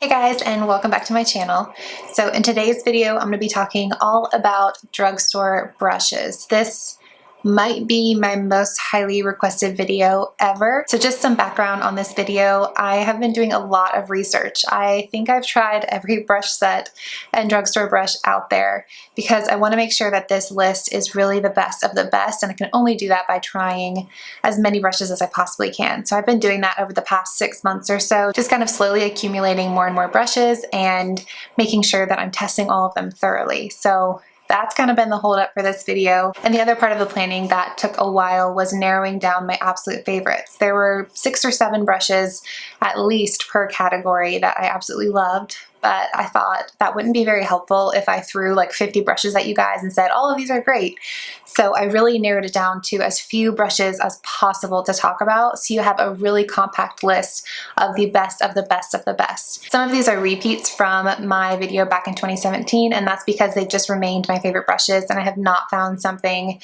Hey guys, and welcome back to my channel. So in today's video, I'm going to be talking all about drugstore brushes. This might be my most highly requested video ever. So just some background on this video. I have been doing a lot of research. I think I've tried every brush set and drugstore brush out there because I want to make sure that this list is really the best of the best, and I can only do that by trying as many brushes as I possibly can. So I've been doing that over the past 6 months or so, just kind of slowly accumulating more and more brushes and making sure that I'm testing all of them thoroughly. So that's kind of been the holdup for this video. And the other part of the planning that took a while was narrowing down my absolute favorites. There were 6 or 7 brushes at least per category that I absolutely loved, but I thought that wouldn't be very helpful if I threw like 50 brushes at you guys and said, all of these are great. So I really narrowed it down to as few brushes as possible to talk about, so you have a really compact list of the best of the best of the best. Some of these are repeats from my video back in 2017, and that's because they just remained my favorite brushes and I have not found something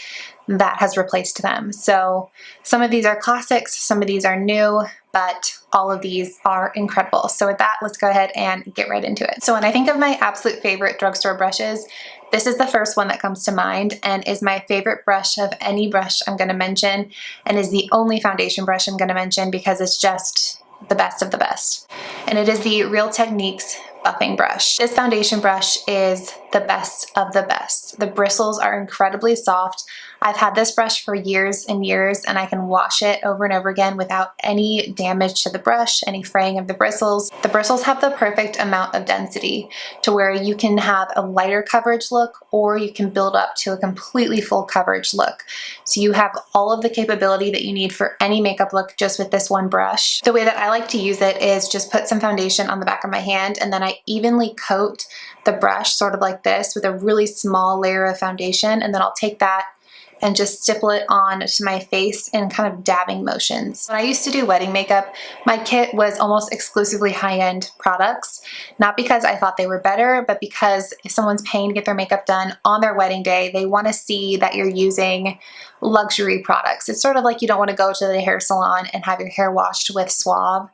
that has replaced them. So some of these are classics, some of these are new, but all of these are incredible. So with that, let's go ahead and get right into it. So when I think of my absolute favorite drugstore brushes, this is the first one that comes to mind and is my favorite brush of any brush I'm going to mention, and is the only foundation brush I'm going to mention because it's just the best of the best. And it is the Real Techniques buffing brush. This foundation brush is the best of the best. The bristles are incredibly soft. I've had this brush for years and years, and I can wash it over and over again without any damage to the brush, any fraying of the bristles. The bristles have the perfect amount of density to where you can have a lighter coverage look, or you can build up to a completely full coverage look. So you have all of the capability that you need for any makeup look just with this one brush. The way that I like to use it is just put some foundation on the back of my hand, and then I evenly coat the brush sort of like this with a really small layer of foundation, and then I'll take that and just stipple it on to my face in kind of dabbing motions. When I used to do wedding makeup, my kit was almost exclusively high-end products, not because I thought they were better, but because if someone's paying to get their makeup done on their wedding day, they want to see that you're using luxury products. It's sort of like you don't want to go to the hair salon and have your hair washed with Suave.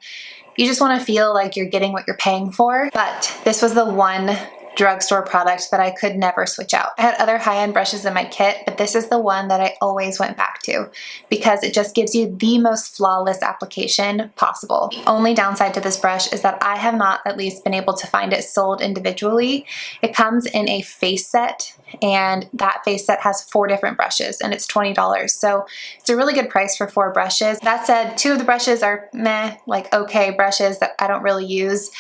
You just want to feel like you're getting what you're paying for. But this was the one drugstore product that I could never switch out. I had other high-end brushes in my kit, but this is the one that I always went back to because it just gives you the most flawless application possible. The only downside to this brush is that I have not at least been able to find it sold individually. It comes in a face set, and that face set has 4 different brushes, and it's $20. So it's a really good price for 4 brushes. That said, 2 of the brushes are meh, like okay brushes that I don't really use,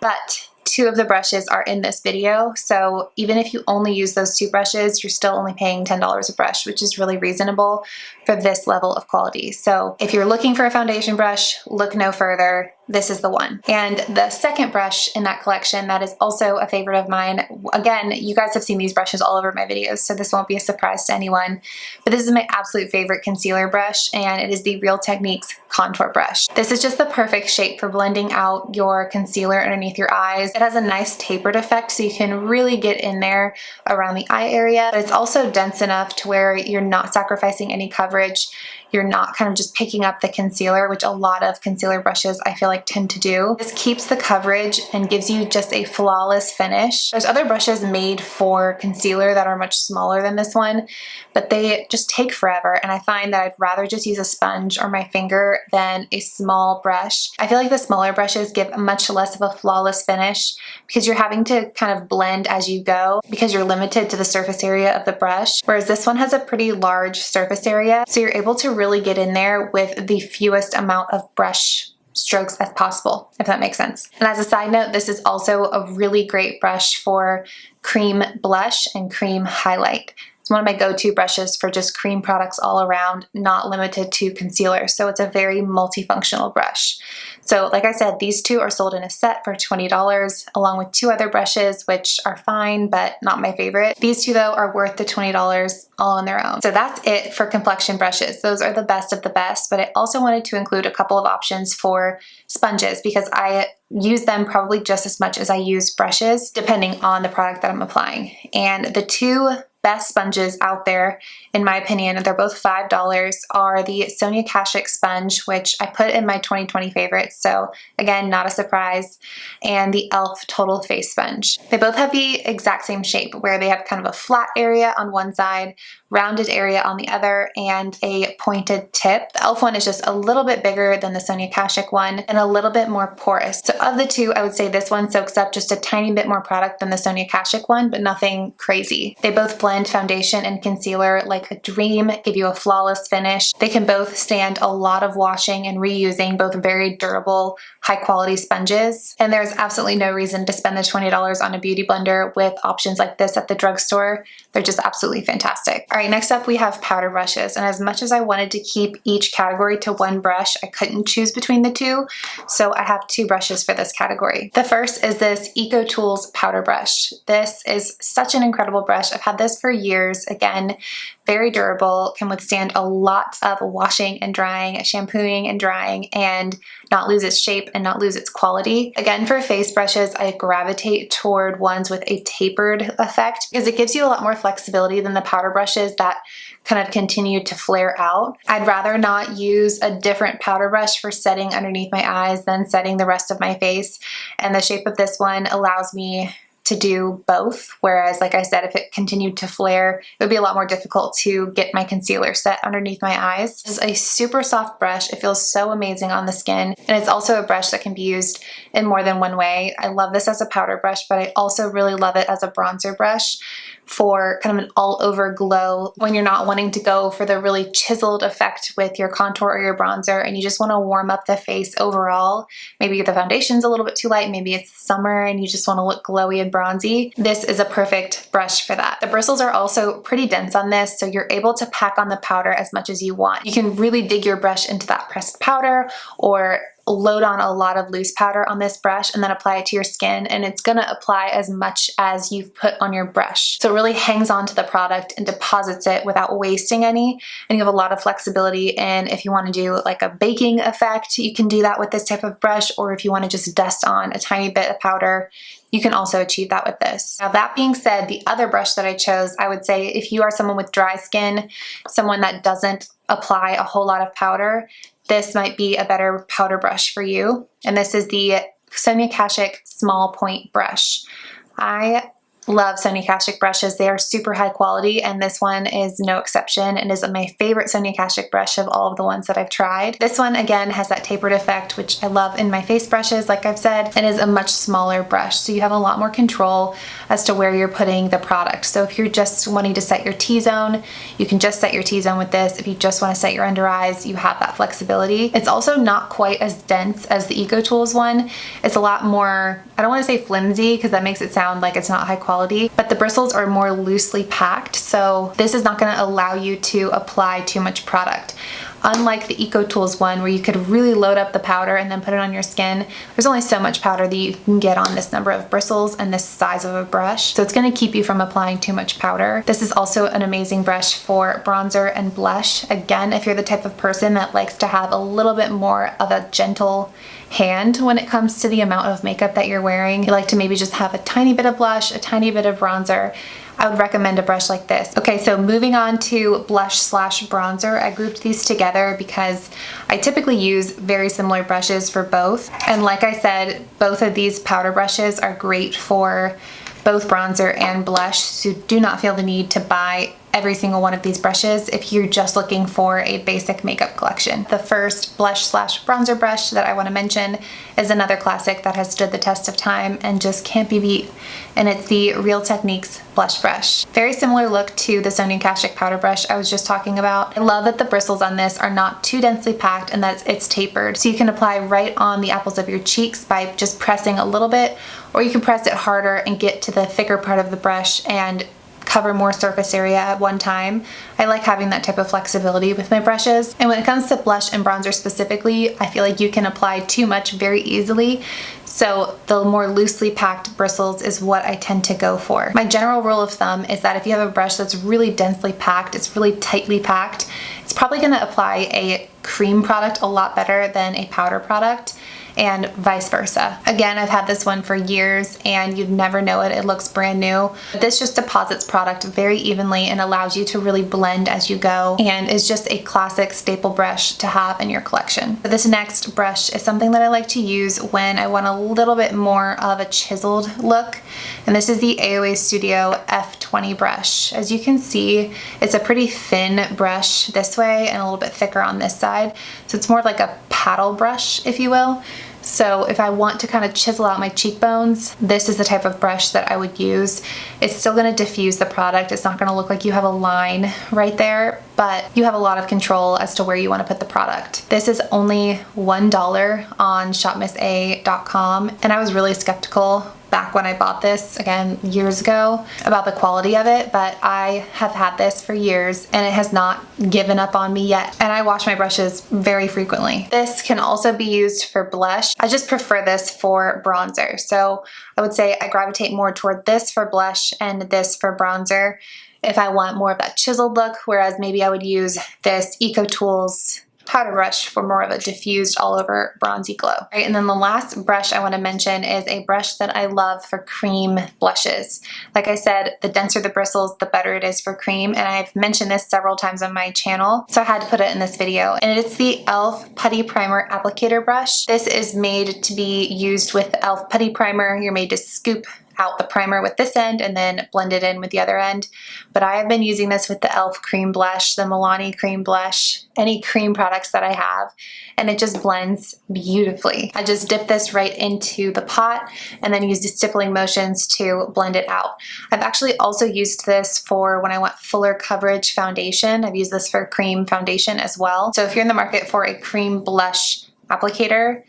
but 2 of the brushes are in this video, so even if you only use those 2 brushes, you're still only paying $10 a brush, which is really reasonable for this level of quality. So if you're looking for a foundation brush, look no further. This is the one. And the second brush in that collection that is also a favorite of mine, again, you guys have seen these brushes all over my videos, so this won't be a surprise to anyone, but this is my absolute favorite concealer brush, and it is the Real Techniques contour brush. This is just the perfect shape for blending out your concealer underneath your eyes. It has a nice tapered effect, so you can really get in there around the eye area, but it's also dense enough to where you're not sacrificing any coverage. You're not kind of just picking up the concealer, which a lot of concealer brushes I feel like tend to do. This keeps the coverage and gives you just a flawless finish. There's other brushes made for concealer that are much smaller than this one, but they just take forever, and I find that I'd rather just use a sponge or my finger than a small brush. I feel like the smaller brushes give much less of a flawless finish because you're having to kind of blend as you go because you're limited to the surface area of the brush, whereas this one has a pretty large surface area, so you're able to really get in there with the fewest amount of brush strokes as possible, if that makes sense. And as a side note, this is also a really great brush for cream blush and cream highlight. It's one of my go-to brushes for just cream products all around, not limited to concealer. So it's a very multifunctional brush. So like I said, these 2 are sold in a set for $20 along with 2 other brushes, which are fine, but not my favorite. These 2 though are worth the $20 all on their own. So that's it for complexion brushes. Those are the best of the best, but I also wanted to include a couple of options for sponges because I use them probably just as much as I use brushes, depending on the product that I'm applying. And the 2 best sponges out there, in my opinion, they're both $5, are the Sonia Kashuk sponge, which I put in my 2020 favorites, so again, not a surprise, and the e.l.f. Total Face Sponge. They both have the exact same shape, where they have kind of a flat area on one side, rounded area on the other, and a pointed tip. The e.l.f. one is just a little bit bigger than the Sonia Kashuk one and a little bit more porous. So of the two, I would say this one soaks up just a tiny bit more product than the Sonia Kashuk one, but nothing crazy. They both blend foundation and concealer like a dream, give you a flawless finish. They can both stand a lot of washing and reusing, both very durable, high quality sponges. And there's absolutely no reason to spend the $20 on a beauty blender with options like this at the drugstore. They're just absolutely fantastic. All right, next up we have powder brushes. And as much as I wanted to keep each category to one brush, I couldn't choose between the two. So I have two brushes for this category. The first is this EcoTools powder brush. This is such an incredible brush. I've had this for years. Again, very durable, can withstand a lot of washing and drying, shampooing and drying, and not lose its shape and not lose its quality. Again, for face brushes, I gravitate toward ones with a tapered effect because it gives you a lot more flexibility than the powder brushes that kind of continue to flare out. I'd rather not use a different powder brush for setting underneath my eyes than setting the rest of my face. And the shape of this one allows me to do both, whereas like I said, if it continued to flare, it would be a lot more difficult to get my concealer set underneath my eyes. This is a super soft brush. It feels so amazing on the skin, and it's also a brush that can be used in more than one way. I love this as a powder brush, but I also really love it as a bronzer brush for kind of an all-over glow when you're not wanting to go for the really chiseled effect with your contour or your bronzer and you just want to warm up the face overall. Maybe the foundation's a little bit too light, maybe it's summer and you just want to look glowy and bronzy. This is a perfect brush for that. The bristles are also pretty dense on this, so you're able to pack on the powder as much as you want. You can really dig your brush into that pressed powder or load on a lot of loose powder on this brush and then apply it to your skin, and it's gonna apply as much as you've put on your brush. So it really hangs onto the product and deposits it without wasting any, and you have a lot of flexibility. And if you want to do like a baking effect, you can do that with this type of brush, or if you want to just dust on a tiny bit of powder, you can also achieve that with this. Now that being said, the other brush that I chose, I would say if you are someone with dry skin, someone that doesn't apply a whole lot of powder, this might be a better powder brush for you. And this is the Sonia Kashuk Small Point Brush. I love Sonia Kashuk brushes. They are super high quality, and this one is no exception and is my favorite Sonia Kashuk brush of all of the ones that I've tried. This one again has that tapered effect, which I love in my face brushes, like I've said, and is a much smaller brush, so you have a lot more control as to where you're putting the product. So if you're just wanting to set your T-zone, you can just set your T-zone with this. If you just want to set your under eyes, you have that flexibility. It's also not quite as dense as the EcoTools one. It's a lot more, I don't want to say flimsy because that makes it sound like it's not high quality, but the bristles are more loosely packed, so this is not going to allow you to apply too much product. Unlike the EcoTools one where you could really load up the powder and then put it on your skin, there's only so much powder that you can get on this number of bristles and this size of a brush, so it's going to keep you from applying too much powder. This is also an amazing brush for bronzer and blush. Again, if you're the type of person that likes to have a little bit more of a gentle hand when it comes to the amount of makeup that you're wearing, you like to maybe just have a tiny bit of blush, a tiny bit of bronzer, I would recommend a brush like this. Okay, so moving on to blush slash bronzer, I grouped these together because I typically use very similar brushes for both. And like I said, both of these powder brushes are great for both bronzer and blush, so do not feel the need to buy every single one of these brushes if you're just looking for a basic makeup collection. The first blush slash bronzer brush that I want to mention is another classic that has stood the test of time and just can't be beat, and it's the Real Techniques blush brush. Very similar look to the Sonia Kashuk powder brush I was just talking about. I love that the bristles on this are not too densely packed and that it's tapered, so you can apply right on the apples of your cheeks by just pressing a little bit, or you can press it harder and get to the thicker part of the brush and cover more surface area at one time. I like having that type of flexibility with my brushes. And when it comes to blush and bronzer specifically, I feel like you can apply too much very easily. So the more loosely packed bristles is what I tend to go for. My general rule of thumb is that if you have a brush that's really densely packed, it's really tightly packed, it's probably gonna apply a cream product a lot better than a powder product. and vice versa. Again, I've had this one for years and you'd never know it. It looks brand new. This just deposits product very evenly and allows you to really blend as you go, and is just a classic staple brush to have in your collection. This next brush is something that I like to use when I want a little bit more of a chiseled look, and this is the AOA Studio F20 brush. As you can see, it's a pretty thin brush this way and a little bit thicker on this side, so it's more like a paddle brush, if you will. So if I want to kind of chisel out my cheekbones, this is the type of brush that I would use. It's still going to diffuse the product. It's not going to look like you have a line right there, but you have a lot of control as to where you want to put the product. This is only $1 on shopmissa.com, and I was really skeptical back when I bought this, again, years ago, about the quality of it, but I have had this for years and it has not given up on me yet, and I wash my brushes very frequently. This can also be used for blush. I just prefer this for bronzer, so I would say I gravitate more toward this for blush and this for bronzer if I want more of that chiseled look, whereas maybe I would use this EcoTools powder brush for more of a diffused all over bronzy glow. All right, and then the last brush I want to mention is a brush that I love for cream blushes. Like I said, the denser the bristles, the better it is for cream, and I've mentioned this several times on my channel, so I had to put it in this video. And it's the e.l.f. Putty Primer Applicator Brush. This is made to be used with the e.l.f. Putty Primer. You're made to scoop out the primer with this end and then blend it in with the other end. But I have been using this with the e.l.f. cream blush, the Milani cream blush, any cream products that I have, and it just blends beautifully. I just dip this right into the pot and then use the stippling motions to blend it out. I've actually also used this for when I want fuller coverage foundation. I've used this for cream foundation as well. So if you're in the market for a cream blush applicator,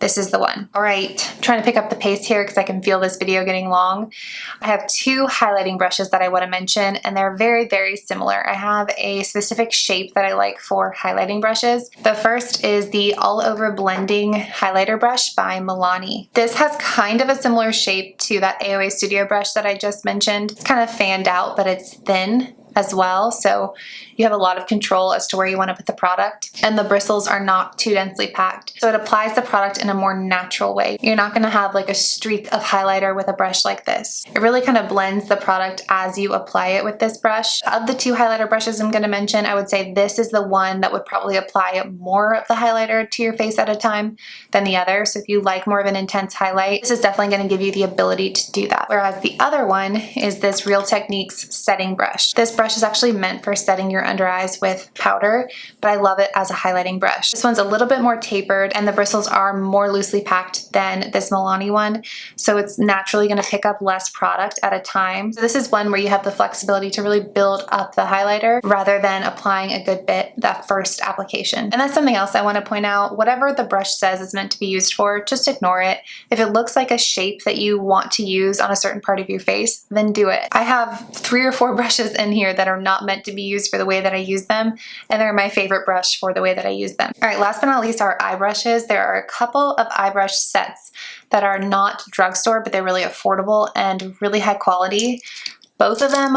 this is the one. All right, I'm trying to pick up the pace here because I can feel this video getting long. I have two highlighting brushes that I want to mention, and they're very, very similar. I have a specific shape that I like for highlighting brushes. The first is the All Over Blending Highlighter Brush by Milani. This has kind of a similar shape to that AOA Studio brush that I just mentioned. It's kind of fanned out, but it's thin as well, so you have a lot of control as to where you want to put the product, and the bristles are not too densely packed, so it applies the product in a more natural way. You're not going to have like a streak of highlighter with a brush like this. It really kind of blends the product as you apply it with this brush. Of the two highlighter brushes I'm going to mention, I would say this is the one that would probably apply more of the highlighter to your face at a time than the other, so if you like more of an intense highlight, this is definitely going to give you the ability to do that. Whereas the other one is this Real Techniques setting brush. This brush is actually meant for setting your under eyes with powder, but I love it as a highlighting brush. This one's a little bit more tapered and the bristles are more loosely packed than this Milani one, so it's naturally going to pick up less product at a time. So this is one where you have the flexibility to really build up the highlighter rather than applying a good bit that first application. And that's something else I want to point out. Whatever the brush says is meant to be used for, just ignore it. If it looks like a shape that you want to use on a certain part of your face, then do it. I have 3 or 4 brushes in here that are not meant to be used for the way that I use them, and they're my favorite brush for the way that I use them. All right, last but not least are eye brushes. There are a couple of eye brush sets that are not drugstore, but they're really affordable and really high quality. Both of them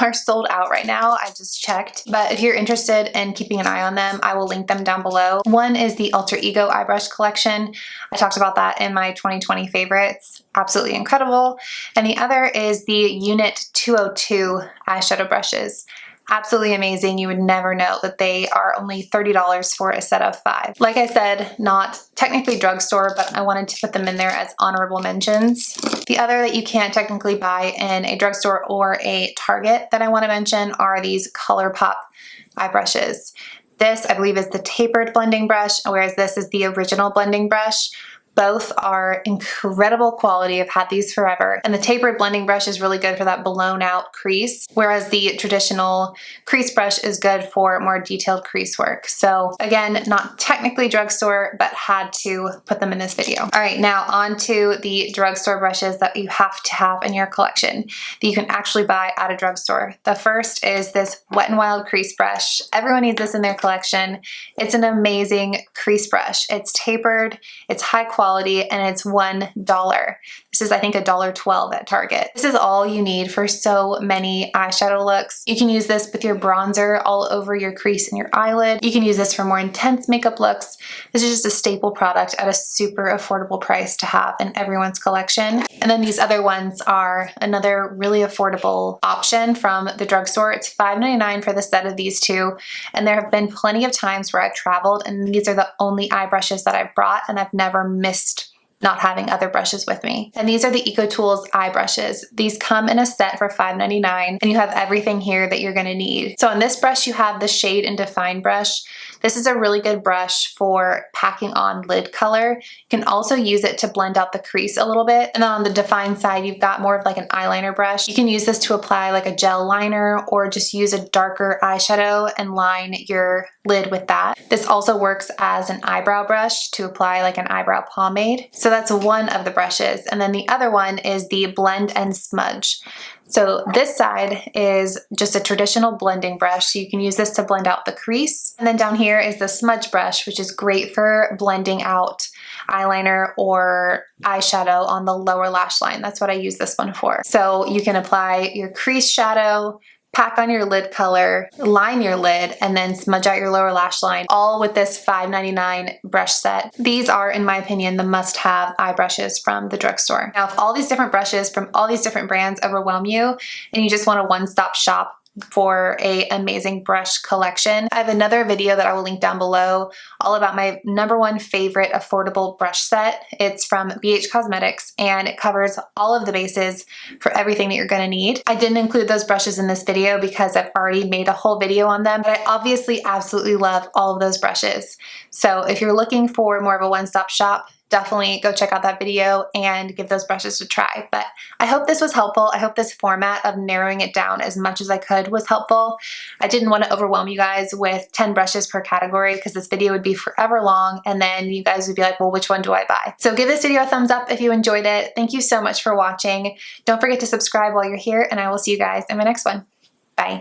are sold out right now, I just checked, but if you're interested in keeping an eye on them, I will link them down below. One is the Alter Ego eye brush collection. I talked about that in my 2020 favorites. Absolutely incredible. And the other is the Unit 202 eyeshadow brushes. Absolutely amazing. You would never know that they are only $30 for a set of 5. Like I said, not technically drugstore, but I wanted to put them in there as honorable mentions. The other that you can't technically buy in a drugstore or a Target that I want to mention are these ColourPop eye brushes. This, I believe, is the tapered blending brush, whereas this is the original blending brush. Both are incredible quality. I've had these forever. And the tapered blending brush is really good for that blown out crease, whereas the traditional crease brush is good for more detailed crease work. So again, not technically drugstore, but had to put them in this video. All right, now on to the drugstore brushes that you have to have in your collection that you can actually buy at a drugstore. The first is this Wet n Wild crease brush. Everyone needs this in their collection. It's an amazing crease brush. It's tapered, it's high quality, and it's $1. This is, I think, $1.12 at Target. This is all you need for so many eyeshadow looks. You can use this with your bronzer all over your crease and your eyelid. You can use this for more intense makeup looks. This is just a staple product at a super affordable price to have in everyone's collection. And then these other ones are another really affordable option from the drugstore. It's $5.99 for the set of these two. And there have been plenty of times where I've traveled and these are the only eye brushes that I've brought, and I've never missed not having other brushes with me. And these are the EcoTools eye brushes. These come in a set for $5.99 and you have everything here that you're gonna need. So on this brush, you have the Shade and Define brush. This is a really good brush for packing on lid color. You can also use it to blend out the crease a little bit. And then on the Define side, you've got more of like an eyeliner brush. You can use this to apply like a gel liner or just use a darker eyeshadow and line your lid with that. This also works as an eyebrow brush to apply like an eyebrow pomade. So that's one of the brushes. And then the other one is the Blend and Smudge. So this side is just a traditional blending brush. So you can use this to blend out the crease. And then down here is the smudge brush, which is great for blending out eyeliner or eyeshadow on the lower lash line. That's what I use this one for. So you can apply your crease shadow, pack on your lid color, line your lid, and then smudge out your lower lash line, all with this $5.99 brush set. These are, in my opinion, the must-have eye brushes from the drugstore. Now, if all these different brushes from all these different brands overwhelm you, and you just want a one-stop shop for an amazing brush collection, I have another video that I will link down below all about my #1 favorite affordable brush set. It's from BH Cosmetics and it covers all of the bases for everything that you're going to need. I didn't include those brushes in this video because I've already made a whole video on them, but I obviously absolutely love all of those brushes. So if you're looking for more of a one-stop shop, definitely go check out that video and give those brushes a try. But I hope this was helpful. I hope this format of narrowing it down as much as I could was helpful. I didn't want to overwhelm you guys with 10 brushes per category because this video would be forever long and then you guys would be like, well, which one do I buy? So give this video a thumbs up if you enjoyed it. Thank you so much for watching. Don't forget to subscribe while you're here and I will see you guys in my next one. Bye.